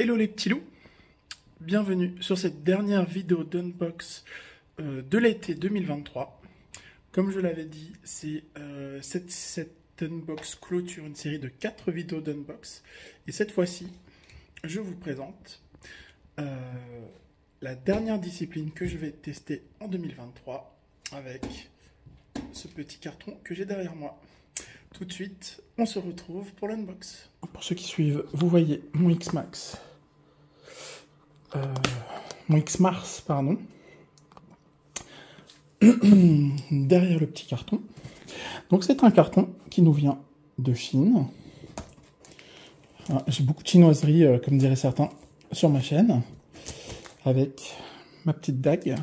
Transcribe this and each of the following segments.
Hello les petits loups, bienvenue sur cette dernière vidéo d'unbox de l'été 2023. Comme je l'avais dit, c'est cette unbox clôture une série de 4 vidéos d'unbox. Et cette fois-ci, je vous présente la dernière discipline que je vais tester en 2023 avec ce petit carton que j'ai derrière moi. Tout de suite, on se retrouve pour l'unbox. Pour ceux qui suivent, vous voyez mon X-Max. Mon X-Mars, pardon. Derrière le petit carton. Donc c'est un carton qui nous vient de Chine. J'ai beaucoup de chinoiseries, comme diraient certains, sur ma chaîne. Avec ma petite dague.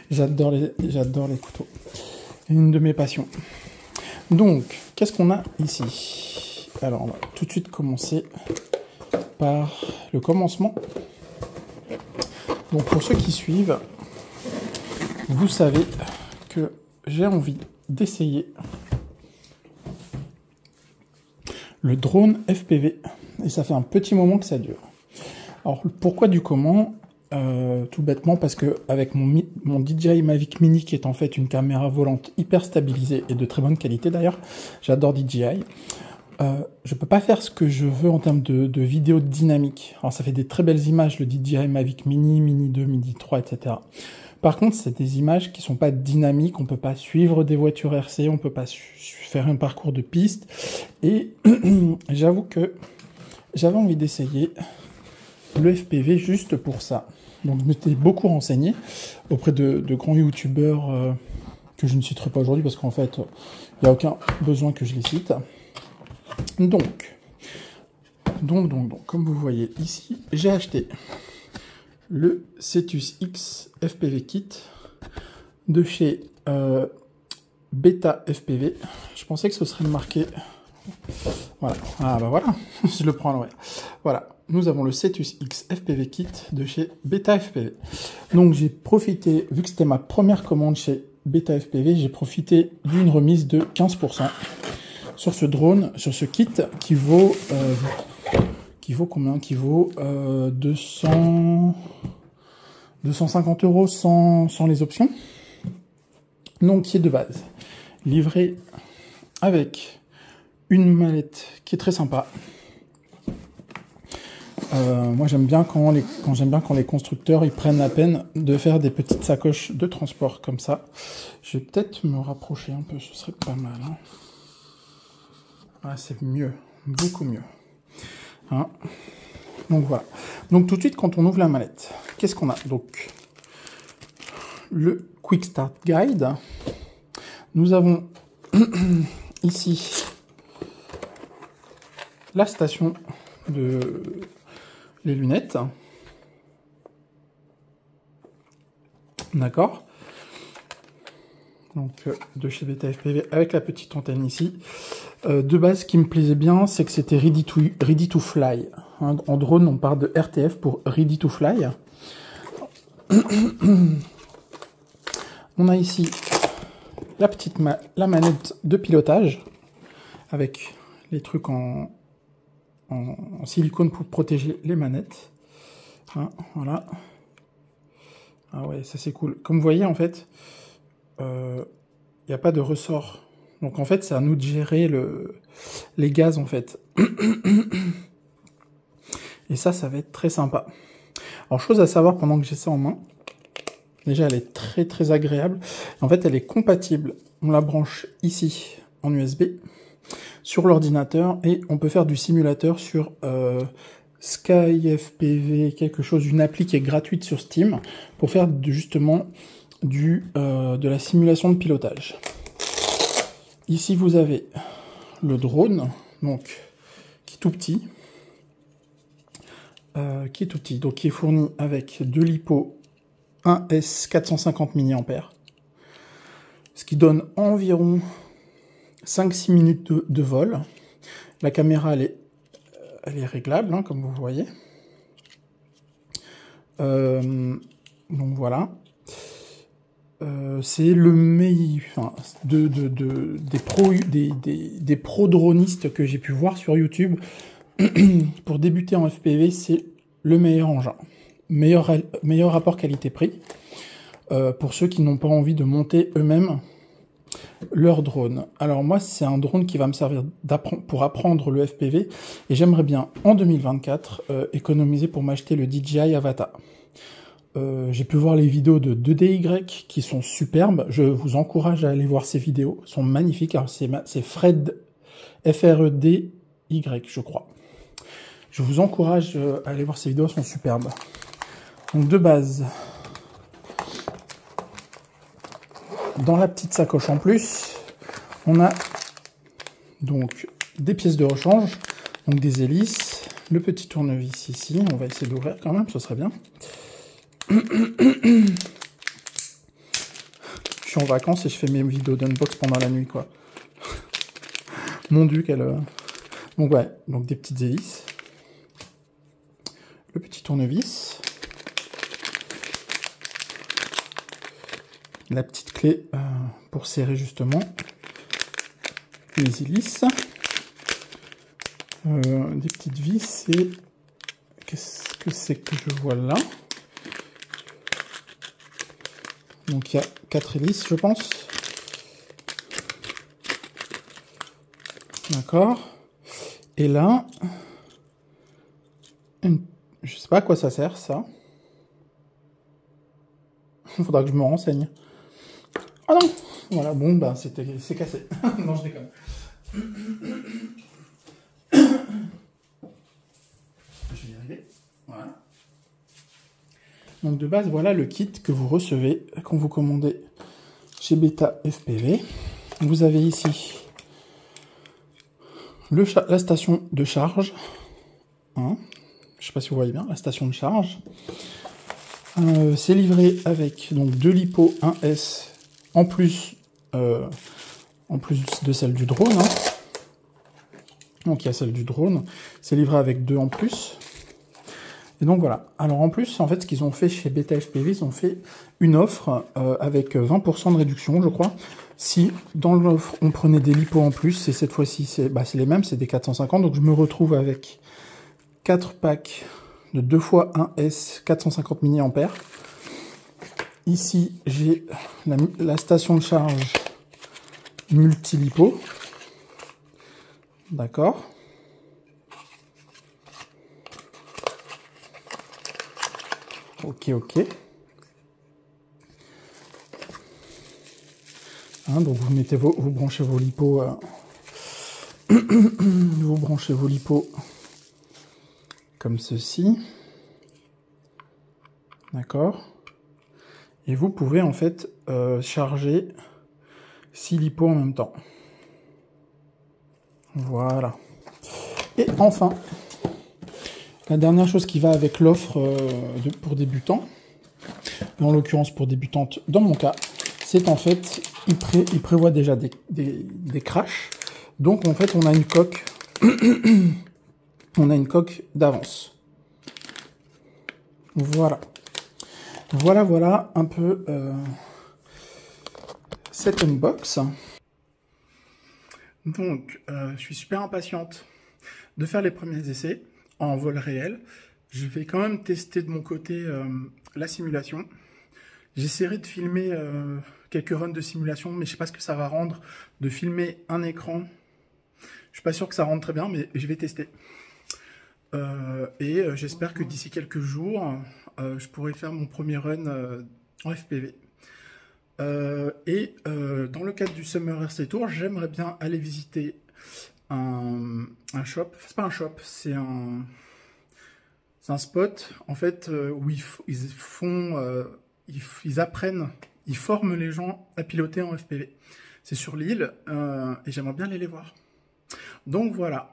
J'adore les couteaux. C'est une de mes passions. Donc, qu'est-ce qu'on a ici? Alors, on va tout de suite commencer par le commencement. Donc, pour ceux qui suivent, vous savez que j'ai envie d'essayer le drone FPV. Et ça fait un petit moment que ça dure. Alors, pourquoi du comment? Tout bêtement parce que avec mon DJI Mavic Mini, qui est en fait une caméra volante hyper stabilisée et de très bonne qualité d'ailleurs, j'adore DJI, je peux pas faire ce que je veux en termes de vidéo dynamique. Alors ça fait des très belles images, le DJI Mavic Mini, Mini 2, Mini 3, etc. Par contre, c'est des images qui sont pas dynamiques, on peut pas suivre des voitures RC, on peut pas faire un parcours de piste, et j'avoue que j'avais envie d'essayer le FPV juste pour ça. Donc je m'étais beaucoup renseigné auprès de grands youtubeurs que je ne citerai pas aujourd'hui parce qu'en fait, il n'y a aucun besoin que je les cite. Donc, comme vous voyez ici, j'ai acheté le Cetus X FPV Kit de chez Beta FPV. Je pensais que ce serait marqué. Voilà. Ah bah voilà, je le prends à l'envers. Voilà. Nous avons le Cetus X FPV Kit de chez Beta FPV. Donc j'ai profité, vu que c'était ma première commande chez Beta FPV, j'ai profité d'une remise de 15% sur ce drone, sur ce kit qui vaut combien? Qui vaut 250 € sans les options. Donc qui est de base. Livré avec une mallette qui est très sympa. Moi j'aime bien quand les constructeurs ils prennent la peine de faire des petites sacoches de transport comme ça. Je vais peut-être me rapprocher un peu, ce serait pas mal. Hein. Ah, c'est mieux, beaucoup mieux. Hein. Donc voilà. Donc tout de suite quand on ouvre la mallette, qu'est-ce qu'on a? Donc le Quick Start Guide. Nous avons ici la station de les lunettes. D'accord. Donc de chez Beta FPV avec la petite antenne ici. De base, ce qui me plaisait bien, c'est que c'était ready to fly. Hein, en drone, on parle de RTF pour ready to fly. On a ici la manette de pilotage avec les trucs en silicone pour protéger les manettes. Hein, voilà. Ah ouais, ça c'est cool. Comme vous voyez, en fait, il n'y a pas de ressort. Donc en fait, c'est à nous de gérer les gaz, en fait. Et ça va être très sympa. Alors, chose à savoir pendant que j'ai ça en main. Déjà, elle est très très agréable. En fait, elle est compatible. On la branche ici en USB. Sur l'ordinateur et on peut faire du simulateur sur Sky FPV, quelque chose, une appli qui est gratuite sur Steam pour faire justement de la simulation de pilotage. Ici vous avez le drone, donc qui est tout petit, donc qui est fourni avec deux LiPo 1S 450 mAh, ce qui donne environ 5-6 minutes de vol. La caméra, elle est réglable, hein, comme vous voyez. Donc voilà. c'est le meilleur, enfin, des pro dronistes que j'ai pu voir sur YouTube. Pour débuter en FPV, c'est le meilleur engin. Meilleur rapport qualité-prix. Pour ceux qui n'ont pas envie de monter eux-mêmes leur drone. Alors moi, c'est un drone qui va me servir pour apprendre le FPV, et j'aimerais bien, en 2024, économiser pour m'acheter le DJI Avata. J'ai pu voir les vidéos de 2DY qui sont superbes. Je vous encourage à aller voir ces vidéos. Elles sont magnifiques. Alors c'est Fred, F-R-E-D-Y, je crois. Je vous encourage à aller voir ces vidéos, elles sont superbes. Donc de base, dans la petite sacoche en plus, on a donc des pièces de rechange, donc des hélices, le petit tournevis ici. On va essayer d'ouvrir quand même, ce serait bien. Je suis en vacances et je fais mes vidéos d'unbox pendant la nuit, quoi. Mon Dieu, quelle... Donc ouais, donc des petites hélices. Le petit tournevis. La petite clé pour serrer justement les hélices. Des petites vis et... Qu'est-ce que c'est que je vois là? Donc il y a 4 hélices, je pense. D'accord. Et là, je sais pas à quoi ça sert, ça. Il faudra que je me renseigne. Ah non! Voilà, bon, bah c'est cassé. Non, je déconne. Je vais y arriver. Voilà. Donc de base, voilà le kit que vous recevez quand vous commandez chez Beta FPV. Vous avez ici la station de charge. Hein, je ne sais pas si vous voyez bien, la station de charge. C'est livré avec donc 2 LiPo 1S en plus de celle du drone. Hein. Donc il y a celle du drone. C'est livré avec 2 en plus. Et donc voilà. Alors en plus, en fait, ce qu'ils ont fait chez Beta FPV, ils ont fait une offre avec 20% de réduction, je crois. Si dans l'offre, on prenait des LiPo en plus, et cette fois-ci, c'est les mêmes, c'est des 450. Donc je me retrouve avec 4 packs de 2 x 1S 450 mAh. Ici, j'ai la station de charge multi-LiPo. D'accord. Ok. Hein, donc vous mettez vous branchez vos LiPo, vous branchez vos LiPo comme ceci, d'accord. Et vous pouvez en fait charger 6 LiPo en même temps. Voilà. Et enfin, la dernière chose qui va avec l'offre pour débutants, en l'occurrence pour débutantes dans mon cas, c'est en fait, il prévoit déjà des crashs. Donc en fait, on a une coque, d'avance. Voilà. Voilà un peu cette unbox. Donc, je suis super impatiente de faire les premiers essais en vol réel. Je vais quand même tester de mon côté la simulation. J'essaierai de filmer quelques runs de simulation, mais je sais pas ce que ça va rendre de filmer un écran. Je suis pas sûr que ça rende très bien, mais je vais tester. J'espère que d'ici quelques jours, je pourrai faire mon premier run en FPV. Dans le cadre du Summer RC Tour, j'aimerais bien aller visiter un shop. C'est pas un shop, c'est un spot en fait où ils apprennent, ils forment les gens à piloter en FPV. C'est sur l'île et j'aimerais bien aller les voir. Donc voilà.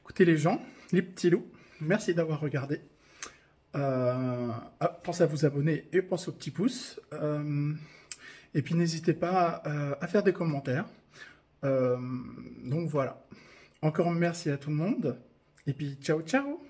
Écoutez les gens, les petits loups, merci d'avoir regardé. Pensez à vous abonner et pensez au petit pouce. Et puis n'hésitez pas à faire des commentaires. Donc voilà. Encore merci à tout le monde. Et puis ciao ciao.